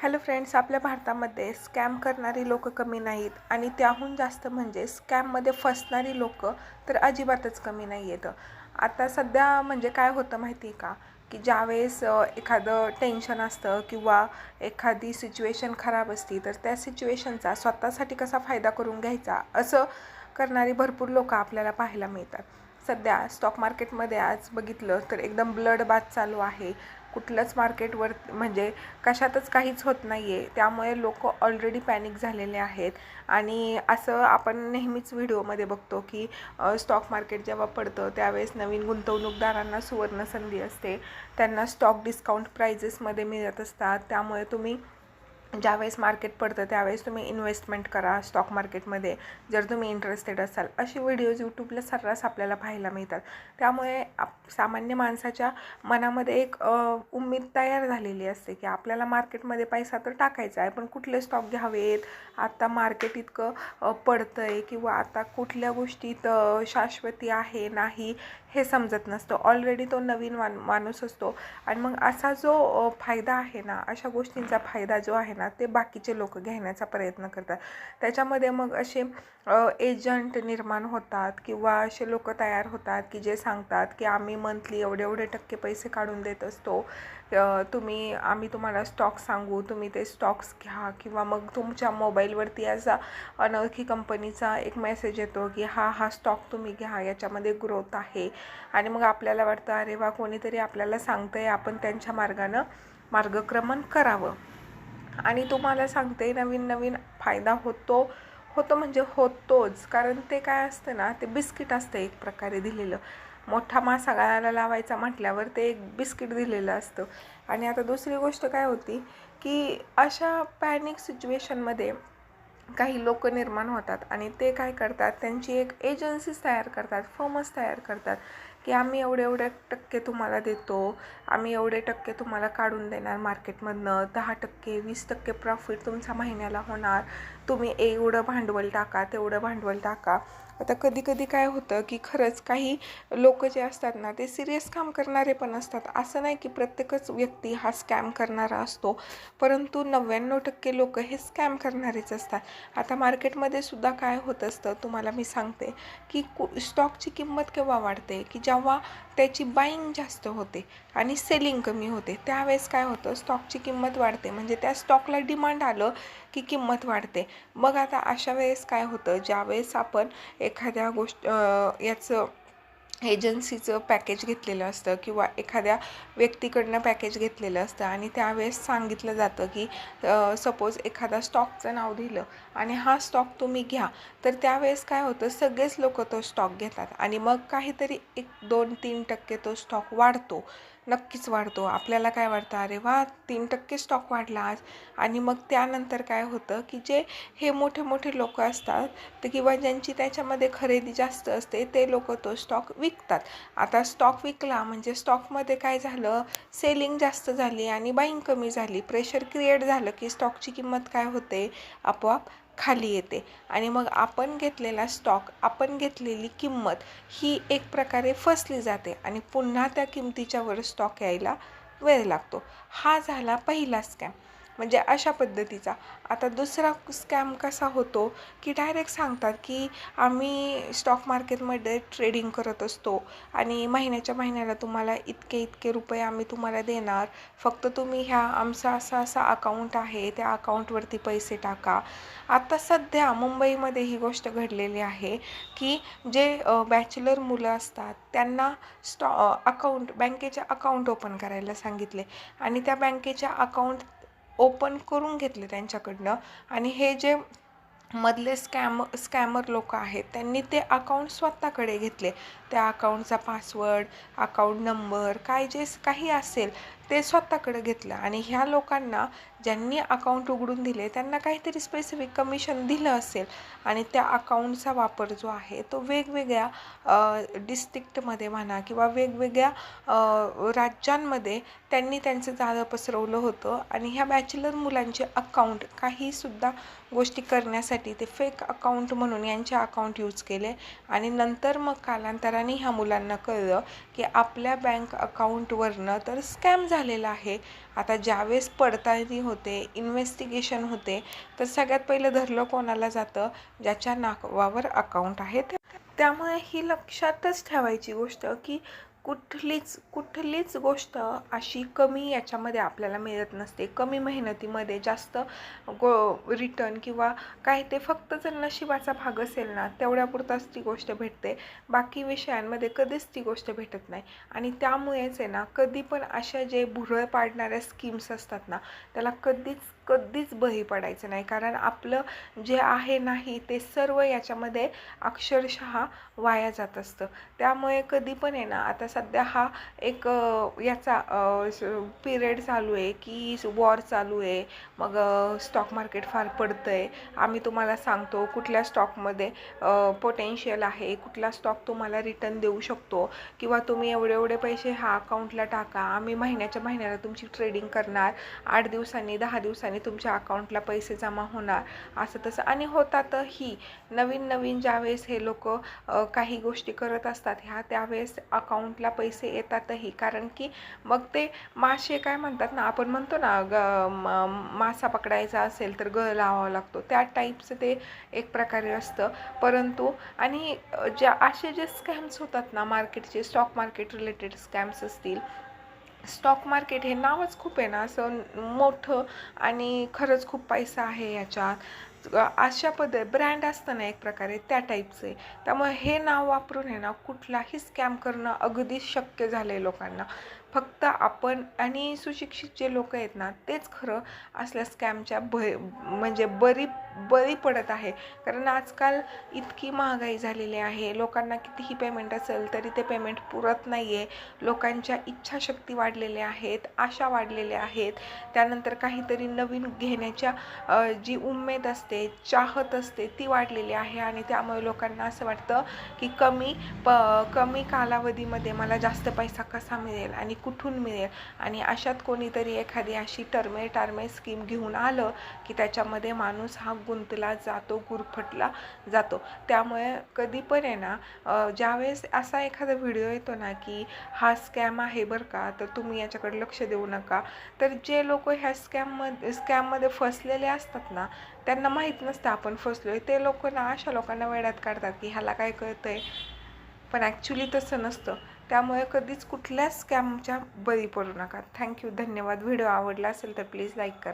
Hello friends, आपल्या भारतामध्ये scam करणारी लोक कमी नाहीत आणि त्याहून जास्त म्हणजे स्कॅममध्ये फसणारी लोक तर अजिबातच कमी नाही आहेत. आता सध्या म्हणजे काय होतं माहिती आहे का, की ज्यावेळेस एखादं टेन्शन असतं किंवा एखादी सिच्युएशन खराब असती, तर त्या सिच्युएशनचा स्वतःसाठी कसा फायदा करून घ्यायचा असं करणारी भरपूर लोक आपल्याला पाहायला मिळतात. सध्या स्टॉक मार्केटमध्ये आज बघितलं तर एकदम ब्लड बाथ चालू आहे. कुठलंच मार्केटवर म्हणजे कशातच काहीच होत नाही आहे. त्यामुळे लोक ऑलरेडी पॅनिक झालेले आहेत आणि असं आपण नेहमीच व्हिडिओमध्ये बघतो की स्टॉक मार्केट जेव्हा पडतं त्यावेळेस नवीन गुंतवणूकदारांना सुवर्ण संधी असते. त्यांना स्टॉक डिस्काउंट प्राइजेसमध्ये मिळत असतात. त्यामुळे तुम्ही ज्यावेळेस मार्केट पडतं त्यावेळेस तुम्ही इन्व्हेस्टमेंट करा स्टॉक मार्केटमध्ये, जर तुम्ही इंटरेस्टेड असाल. अशी व्हिडिओज यूट्यूबला सर्रास आपल्याला पाहायला मिळतात. त्यामुळे सामान्य माणसाच्या मनामध्ये एक उम्मीद तयार झालेली असते की आपल्याला मार्केटमध्ये पैसा तर टाकायचा आहे, पण कुठले स्टॉक घ्यावेत, आता मार्केट इतकं पडतं आहे किंवा आता कुठल्या गोष्टीत शाश्वती आहे नाही हे समजत नसतं. ऑलरेडी तो नवीन माणूस असतो आणि मग असा जो फायदा आहे ना, अशा गोष्टींचा फायदा जो आहे ना, ते बाकीचे लोक घेण्याचा प्रयत्न करतात. त्याच्यामध्ये मग असे एजंट निर्माण होतात किंवा असे लोक तयार होतात की जे सांगतात की आम्ही मंथली एवढे एवढे टक्के पैसे काढून देत असतो, आम्ही तुम्हाला स्टॉक सांगू, तुम्ही ते स्टॉक्स घ्या. किंवा मग तुमच्या मोबाईलवरती असा अनोळखी कंपनीचा एक मेसेज येतो की हा स्टॉक तुम्ही घ्या, याच्यामध्ये ग्रोथ आहे. आणि मग आपल्याला वाटतं अरे वा, कोणीतरी आपल्याला सांगतंय, आपण त्यांच्या मार्गक्रमण करावं. आणि तुम्हाला सांगते, नवीन नवीन फायदा होतो म्हणजे होतोच. कारण ते काय असतं ना, ते बिस्किट असतं एक प्रकारे दिलेलं. मोठा मासा गळाला लावायचा म्हटल्यावर ते एक बिस्किट दिलेलं असतं. आणि आता दुसरी गोष्ट काय होती की अशा पॅनिक सिच्युएशनमध्ये काही लोक निर्माण होतात आणि ते काय करतात, त्यांची एक एजन्सीज तयार करतात, फर्मच तयार करतात की आम्ही एवढे टक्के तुम्हाला देतो, आम्ही एवढे टक्के तुम्हाला काढून देणार मार्केटमधनं, 10% 20% प्रॉफिट तुमचा महिन्याला होणार, तुम्ही एवढं भांडवल टाका, तेवढं भांडवल टाका. आता कधी कधी काय होतं की खरंच काही लोक जे असतात ना, ते सिरियस काम करणारे पण असतात. असं नाही की प्रत्येकच व्यक्ती हा स्कॅम करणारा असतो, परंतु 99% लोक हे स्कॅम करणारेच असतात. आता मार्केटमध्ये सुद्धा काय होत असतं तुम्हाला मी सांगते की स्टॉकची किंमत केव्हा वाढते, की जेव्हा त्याची बाईंग जास्त होते आणि सेलिंग कमी होते. त्यावेळेस काय होतं, स्टॉकची किंमत वाढते, म्हणजे त्या स्टॉकला डिमांड आलं की किंमत वाढते. मग आता अशा वेळेस काय होतं, ज्यावेळेस आपण एखाद्या याचं एजन्सीचं पॅकेज घेतलेलं असतं किंवा एखाद्या व्यक्तीकडनं पॅकेज घेतलेलं असतं आणि त्यावेळेस सांगितलं जातं की सपोज एखादा स्टॉकचं नाव दिलं आणि हा स्टॉक तुम्ही घ्या, तर त्यावेळेस काय होतं, सगळेच लोक तो स्टॉक घेतात आणि मग काहीतरी 1-2-3% तो स्टॉक वाढतो, नक्कीच वाढतो. आपल्याला काय वाटतं, अरे वा, 3% स्टॉक वाढला आज. आणि मग त्यानंतर काय होतं की जे हे मोठे मोठे लोक असतात ते किंवा ज्यांची त्याच्यामध्ये खरेदी जास्त असते, ते लोक तो स्टॉक विकतात. आता स्टॉक विकला म्हणजे स्टॉकमध्ये काय झालं, सेलिंग जास्त झाली आणि बाईंग कमी झाली. प्रेशर क्रिएट झालं की स्टॉकची किंमत काय होते, आपोआप खाली येते. आणि मग आपण घेतलेला स्टॉक, आपण घेतलेली किंमत ही एक प्रकारे फसली जाते आणि पुन्हा त्या किमतीच्या वर स्टॉक यायला वेळ लागतो. हा झाला पहिला स्कॅम, म्हणजे अशा पद्धतीचा. आता दुसरा स्कॅम कसा होतो की डायरेक्ट सांगतात की आम्ही स्टॉक मार्केटमध्ये ट्रेडिंग करत असतो आणि महिन्याला तुम्हाला इतके रुपये आम्ही तुम्हाला देणार, फक्त तुम्ही आमचा असा अकाउंट आहे, त्या अकाउंटवरती पैसे टाका. आता सध्या मुंबईमध्ये ही गोष्ट घडलेली आहे की जे बॅचलर मुलं असतात त्यांना बँकेचे अकाउंट ओपन करायला सांगितले आणि त्या बँकेच्या अकाउंट ओपन करून घेतले त्यांच्याकडनं. आणि हे जे मधले स्कॅमर लोक आहेत त्यांनी ते अकाउंट स्वतःकडे घेतले. त्या अकाउंटचा पासवर्ड, अकाउंट नंबर, जे काही असेल ते स्वतःकडे घेतलं. आणि ह्या लोकांना ज्यांनी अकाउंट उघडून दिले त्यांना काहीतरी स्पेसिफिक कमिशन दिलं असेल आणि त्या अकाउंटचा वापर जो आहे तो वेगवेगळ्या डिस्ट्रिक्टमध्ये म्हणा किंवा वेगवेगळ्या राज्यांमध्ये त्यांनी त्यांचं जाळं पसरवलं होतं. आणि ह्या बॅचलर मुलांचे अकाउंट काहीसुद्धा गोष्टी करण्यासाठी ते फेक अकाउंट म्हणून यांचे अकाउंट यूज केले. आणि नंतर मग कालांतराने ह्या मुलांना कळलं की आपल्या बँक अकाउंटवरनं तर स्कॅम झालेलं आहे. आता ज्यावेळेस पडताळणी होते, इन्व्हेस्टिगेशन होते, तर सगळ्यात पहिलं धरलं कोणाला जातं, ज्याच्या नावावर अकाउंट आहे. त्यामुळे ही लक्षातच ठेवायची गोष्ट की कुठलीच गोष्ट अशी कमी याच्यामध्ये आपल्याला मिळत नसते. कमी मेहनतीमध्ये जास्त रिटर्न किंवा काय, ते फक्त जर नशिबाचा भाग असेल ना, तेवढ्यापुरताच ती गोष्ट भेटते. बाकी विषयांमध्ये कधीच ती गोष्ट भेटत नाही. आणि त्यामुळेच आहे ना, कधी पण अशा जे भुरळ पाडणाऱ्या स्कीम्स असतात ना, त्याला कधीच बळी पडायचं नाही. कारण आपलं जे आहे नाही ते सर्व याच्यामध्ये अक्षरशः वाया जात असतं. त्यामुळे कधी पण आहे ना, आता सध्या हा एक याचा पिरियड चालू आहे की वॉर चालू आहे, मग स्टॉक मार्केट फार पडतं आहे. आम्ही तुम्हाला सांगतो कुठल्या स्टॉकमध्ये पोटेन्शियल आहे, कुठला स्टॉक तुम्हाला रिटर्न देऊ शकतो, किंवा तुम्ही एवढे पैसे ह्या अकाउंटला टाका, आम्ही महिन्याला तुमची ट्रेडिंग करणार, 8 दिवसांनी 10 दिवसांनी तुमच्या अकाउंटला पैसे जमा होणार, असं तसं. आणि होतातही. नवीन ज्यावेळेस हे लोक काही गोष्टी करत असतात ह्या, त्यावेळेस अकाउंटला पैसे येतातही. कारण की मग ते मासे काय म्हणतात ना, आपण म्हणतो ना मासा पकडायचा असेल तर गळ लावावा लागतो, त्या टाईपचं ते एक प्रकारे असतं. परंतु आणि असे जे स्कॅम्स होतात ना मार्केटचे, स्टॉक मार्केट रिलेटेड स्कॅम्स असतील, स्टॉक मार्केट हे नावच खूप आहे ना असं मोठं, आणि खरंच खूप पैसा आहे याच्यात, अशा ब्रँड असतं ना एक प्रकारे, त्या टाईपचे. त्यामुळे हे नाव वापरून आहे ना कुठलाही स्कॅम करणं अगदीच शक्य झालं आहे लोकांना. फक्त आपण आणि सुशिक्षित जे लोक आहेत ना, तेच खरं असल्या स्कॅमच्या म्हणजे बळी पडत आहे. कारण आजकाल इतकी महागाई झालेली आहे, लोकांना कितीही पेमेंट असेल तरी ते पेमेंट पुरत नाही आहे. लोकांच्या इच्छाशक्ती वाढलेल्या आहेत, आशा वाढलेल्या आहेत, त्यानंतर काहीतरी नवीन घेण्याच्या जी उमेद असते, चाहत असते, ती वाढलेली आहे. आणि त्यामुळे लोकांना असं वाटतं की कमी कालावधीमध्ये मला जास्त पैसा कसा मिळेल आणि कुठून मिळेल. आणि अशात कोणीतरी एखादी अशी टार्मे स्कीम घेऊन आलं की त्याच्यामध्ये माणूस हा गुंतला जातो, गुरफटला जातो. त्यामुळे कधी पण आहे ना, ज्यावेळेस असा एखादा व्हिडिओ येतो ना की हा स्कॅम आहे बरं का, तर तुम्ही याच्याकडे लक्ष देऊ नका, तर जे लोक ह्या स्कॅममध्ये फसलेले असतात ना, त्यांना माहीत नसतं आपण फसलोय. ते लोक ना अशा लोकांना वेड्यात काढतात की ह्याला काय कळतंय, पण ॲक्च्युली तसं नसतं. त्यामुळे कधीच कुठल्याच स्कॅमच्या बळी पडू नका. थँक्यू, धन्यवाद. व्हिडिओ आवडला असेल तर प्लीज लाईक करा.